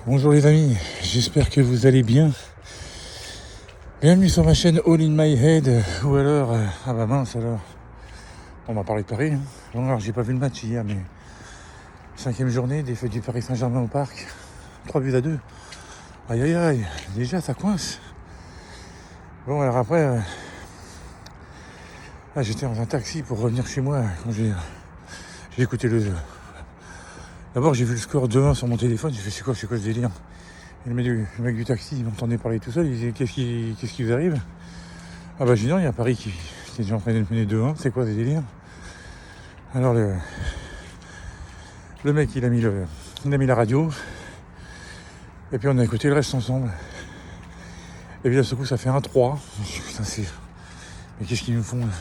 Bonjour les amis, j'espère que vous allez bien. Bienvenue sur ma chaîne All in My Head. Ou alors, ah bah mince alors, on m'a parlé de Paris. Bon alors j'ai pas vu le match hier, mais 5e journée, défaite du Paris Saint-Germain au parc, 3-2. Aïe aïe aïe, déjà ça coince. Bon alors après, j'étais dans un taxi pour revenir chez moi quand j'ai écouté le jeu. D'abord j'ai vu le score 2-1 sur mon téléphone, j'ai fait c'est quoi ce délire. Et le mec du taxi, il m'entendait parler tout seul, il disait qu'est-ce qui vous arrive. Ah bah j'ai dit non, il y a Paris qui est déjà en train de mener 2-1, c'est quoi ce délire. Alors le mec il a mis la radio, et puis on a écouté le reste ensemble. Et puis là ce coup ça fait 1-3, je me suis dit putain mais qu'est-ce qu'ils nous font là.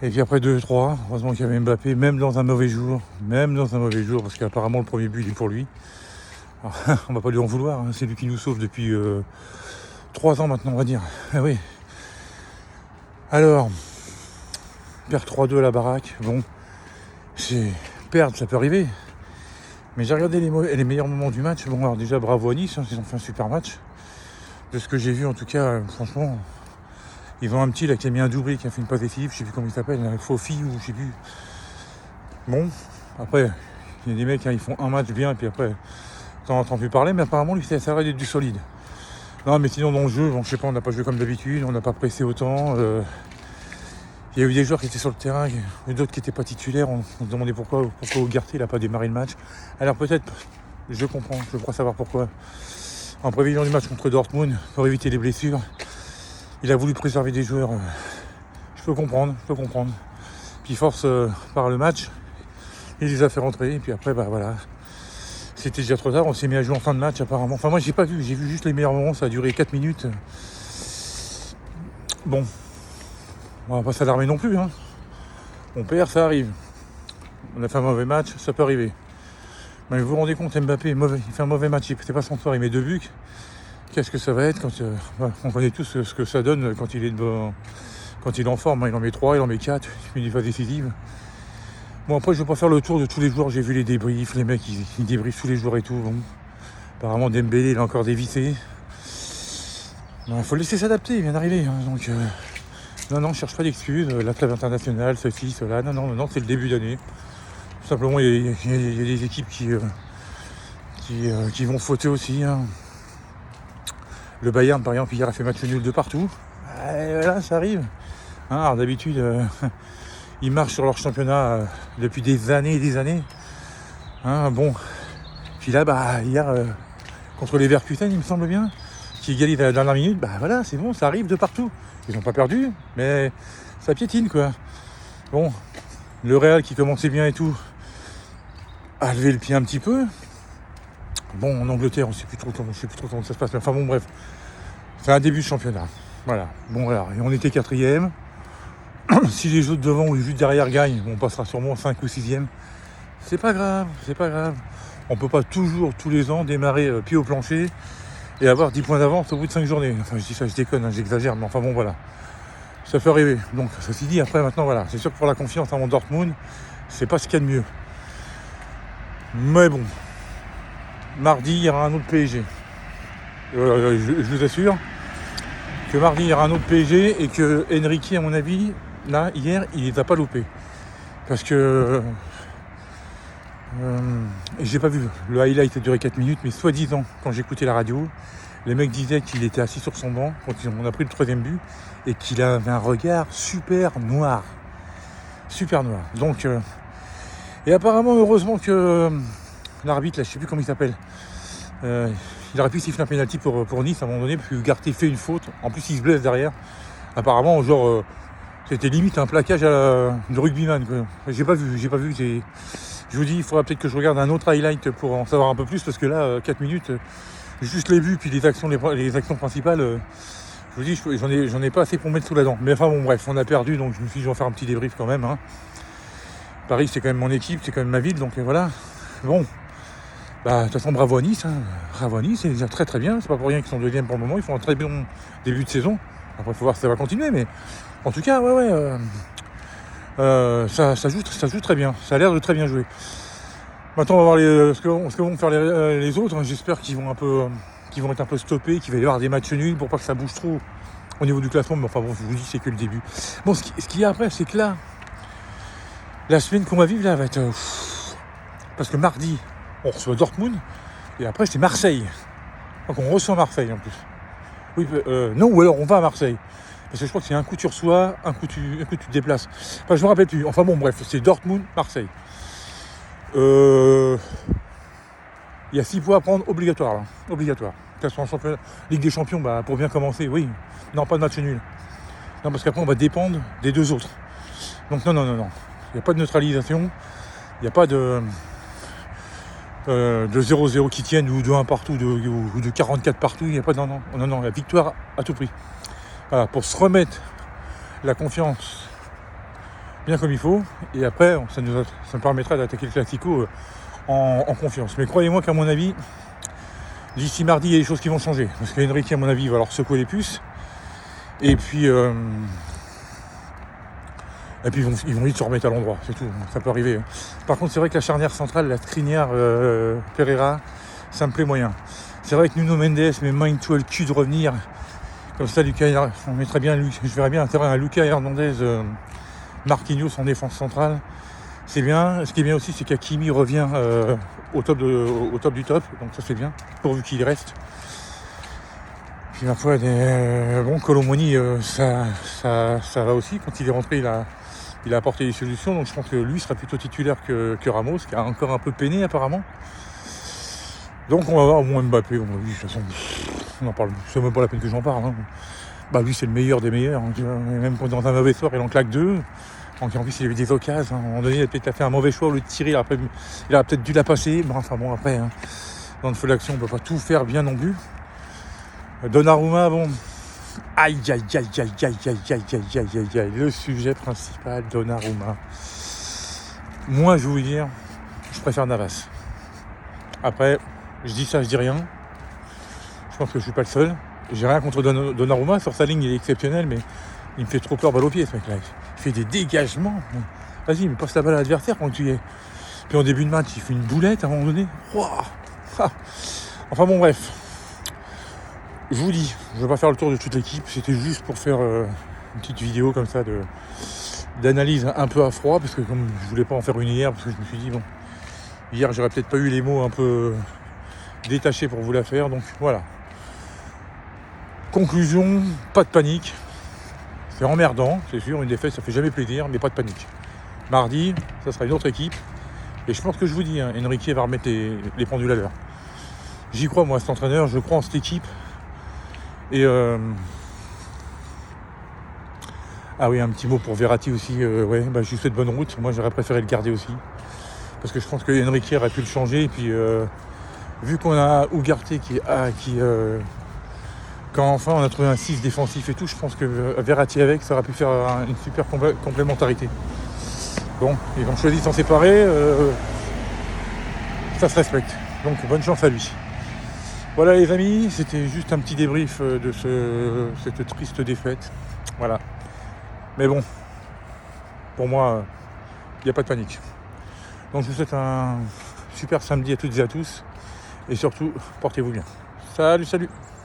Et puis après 2-3, heureusement qu'il y avait Mbappé, même dans un mauvais jour, parce qu'apparemment le premier but il est pour lui. Alors, on va pas lui en vouloir, hein. C'est lui qui nous sauve depuis 3 ans maintenant on va dire. Ah oui. Alors, perdre 3-2 à la baraque, bon, perdre ça peut arriver. Mais j'ai regardé les meilleurs moments du match. Bon alors déjà bravo à Nice, hein, ils ont fait un super match. De ce que j'ai vu en tout cas, franchement, ils ont un petit là qui a mis un doublé, qui a fait une passe décisive, je sais plus comment il s'appelle, un Fofi ou je sais plus. Bon, après, il y a des mecs, hein, ils font un match bien et puis après, t'en entends plus parler, mais apparemment lui ça aurait d'être du solide. Non mais sinon dans le jeu, bon je sais pas, on n'a pas joué comme d'habitude, on n'a pas pressé autant. Il y a eu des joueurs qui étaient sur le terrain, et d'autres qui n'étaient pas titulaires. On se demandait pourquoi Ugarte n'a pas démarré le match. Alors peut-être, je comprends, je crois savoir pourquoi. En prévision du match contre Dortmund, pour éviter les blessures, il a voulu préserver des joueurs. Je peux comprendre. Puis force par le match, il les a fait rentrer. Et puis après, bah voilà, c'était déjà trop tard. On s'est mis à jouer en fin de match apparemment. Enfin moi j'ai pas vu, j'ai vu juste les meilleurs moments. Ça a duré 4 minutes. Bon, on va pas s'alarmer non plus. Hein. On perd, ça arrive. On a fait un mauvais match, ça peut arriver. Mais vous vous rendez compte, Mbappé il fait un mauvais match, c'est pas son soir, il met 2 buts. Qu'est-ce que ça va être quand on connaît tous ce que ça donne quand il est en forme, hein. Il en met 3, il en met 4, il met des phases décisives. Bon après je vais pas faire le tour de tous les joueurs, j'ai vu les débriefs, les mecs ils débriefent tous les jours et tout. Bon. Apparemment Dembélé il a encore dévissé. Il faut le laisser s'adapter, il vient d'arriver. Hein, donc non, je cherche pas d'excuses, la trêve internationale, ceci, cela, non, c'est le début d'année. Simplement, il y a des équipes qui vont fauter aussi. Hein. Le Bayern, par exemple, hier a fait match nul de partout. Et voilà, ça arrive. Hein, alors d'habitude, ils marchent sur leur championnat depuis des années et des années. Hein, bon. Puis là, hier, contre les Leverkusen, il me semble bien, qui égalise à la dernière minute, voilà, c'est bon, ça arrive de partout. Ils n'ont pas perdu, mais ça piétine, quoi. Bon, le Real qui commençait bien et tout, a levé le pied un petit peu. Bon, en Angleterre, je sais plus trop comment ça se passe. Enfin bon, bref, c'est un début de championnat. Voilà. Bon, voilà. Et on était 4e. Si les autres devant ou les autres derrière gagnent, on passera sûrement 5 ou 6e. C'est pas grave. On peut pas toujours, tous les ans, démarrer pied au plancher et avoir 10 points d'avance au bout de 5 journées. Enfin, je dis ça, je déconne, hein, j'exagère, mais enfin bon, voilà. Ça peut arriver. Donc, ceci dit, après, maintenant, voilà. C'est sûr que pour la confiance avant Dortmund, c'est pas ce qu'il y a de mieux. Mais bon, mardi, il y aura un autre PSG. Je vous assure que mardi, il y aura un autre PSG et que Enrique, à mon avis, là, hier, il les a pas loupés. Parce que j'ai pas vu. Le highlight a duré 4 minutes, mais soi-disant, quand j'écoutais la radio, les mecs disaient qu'il était assis sur son banc quand on a pris le 3e but et qu'il avait un regard super noir. Donc, et apparemment, heureusement que l'arbitre, là, je sais plus comment il s'appelle, il aurait pu siffler un penalty pour Nice à un moment donné, parce que Ugarte fait une faute. En plus, il se blesse derrière. Apparemment, genre, c'était limite un plaquage de rugbyman, quoi. J'ai pas vu. Je vous dis, il faudra peut-être que je regarde un autre highlight pour en savoir un peu plus, parce que là, 4 minutes, juste les buts, puis les actions principales, je vous dis, j'en ai pas assez pour mettre sous la dent. Mais enfin bon, bref, on a perdu, donc je me suis dit, je vais en faire un petit débrief quand même. Hein. Paris, c'est quand même mon équipe, c'est quand même ma ville, donc voilà. Bon, de toute façon, bravo à Nice. Hein. Bravo à Nice, c'est déjà très très bien. C'est pas pour rien qu'ils sont 2e pour le moment, ils font un très bon début de saison. Après, il faut voir si ça va continuer, mais en tout cas, ça joue très bien. Ça a l'air de très bien jouer. Maintenant, on va voir ce que vont faire les autres. J'espère qu'ils vont être un peu stoppés, qu'il va y avoir des matchs nuls pour pas que ça bouge trop au niveau du classement. Mais enfin bon, je vous dis, c'est que le début. Bon, ce qu'il y a après, c'est que là, la semaine qu'on va vivre là va être... parce que mardi, on reçoit Dortmund, et après c'est Marseille. Donc on reçoit Marseille en plus. Oui, non, ou alors on va à Marseille. Parce que je crois que c'est un coup tu reçois, un coup tu te déplaces. Enfin, je me rappelle plus. Enfin bon, bref, c'est Dortmund, Marseille. Il y a 6 points à prendre obligatoire. Là. Obligatoire. En championnat, Ligue des Champions, pour bien commencer, oui. Non, pas de match nul. Non, parce qu'après on va dépendre des deux autres. Donc non. Il n'y a pas de neutralisation. Il n'y a pas de 0-0 qui tiennent ou de 1 partout ou de 44 partout. Il n'y a pas non, la victoire à tout prix. Voilà, pour se remettre la confiance bien comme il faut, et après ça me permettra d'attaquer le Classico en confiance. Mais croyez-moi qu'à mon avis, d'ici mardi, il y a des choses qui vont changer. Parce qu'Henrique, à mon avis, va leur secouer les puces. Et puis ils vont vite se remettre à l'endroit, c'est tout, ça peut arriver. Par contre, c'est vrai que la charnière centrale, la Skriniar Pereira, ça me plaît moyen. C'est vrai que Nuno Mendes, mais mind-toi le cul de revenir. Comme ça, on mettrait bien, je verrais bien intérêt à Lucas Hernandez, Marquinhos en défense centrale. C'est bien. Ce qui est bien aussi, c'est qu'Hakimi revient au top du top. Donc ça, c'est bien, pourvu qu'il reste. Puis ma foi, Colomoni, ça va aussi. Quand il est rentré, il a apporté des solutions. Donc je pense que lui sera plutôt titulaire que Ramos, qui a encore un peu peiné apparemment. Donc on va voir au moins Mbappé. Bon, lui, de toute façon, on en parle. C'est même pas la peine que j'en parle. Hein. Lui, c'est le meilleur des meilleurs. Hein, même quand dans un mauvais soir, il en claque 2. Donc en plus, il a eu des occasions. Hein. À un moment donné, il a peut-être fait un mauvais choix au lieu de tirer. Il a peut-être dû la passer. Bon, après, hein, dans le feu d'action, on peut pas tout faire bien non plus. Donnarumma, bon. Aïe. Le sujet principal, Donnarumma. Moi, je vais vous dire, je préfère Navas. Après, je dis ça, je dis rien. Je pense que je suis pas le seul. J'ai rien contre Donnarumma. Sur sa ligne, il est exceptionnel, mais il me fait trop peur balle au pied, ce mec-là. Il fait des dégagements. Vas-y, mais passe la balle à l'adversaire quand tu y es. Puis en début de match, il fait une boulette à un moment donné. Enfin bon, bref. Je vous dis, je ne vais pas faire le tour de toute l'équipe. C'était juste pour faire une petite vidéo comme ça d'analyse un peu à froid, parce que comme je voulais pas en faire une hier, parce que je me suis dit, bon, hier, j'aurais peut-être pas eu les mots un peu détachés pour vous la faire. Donc voilà. Conclusion, pas de panique. C'est emmerdant, c'est sûr, une défaite, ça fait jamais plaisir, mais pas de panique. Mardi, ça sera une autre équipe. Et je pense que je vous dis, Henrique va remettre les pendules à l'heure. J'y crois, moi, cet entraîneur, je crois en cette équipe. Et ah oui, un petit mot pour Verratti aussi. Je lui souhaite bonne route. Moi, j'aurais préféré le garder aussi. Parce que je pense que Henrique aurait pu le changer. Et puis, vu qu'on a Ugarte quand enfin on a trouvé un 6 défensif et tout, je pense que Verratti avec, ça aurait pu faire une super complémentarité. Bon, ils ont choisi de s'en séparer, ça se respecte. Donc bonne chance à lui. Voilà les amis, c'était juste un petit débrief de cette triste défaite. Voilà. Mais bon, pour moi, il n'y a pas de panique. Donc je vous souhaite un super samedi à toutes et à tous. Et surtout, portez-vous bien. Salut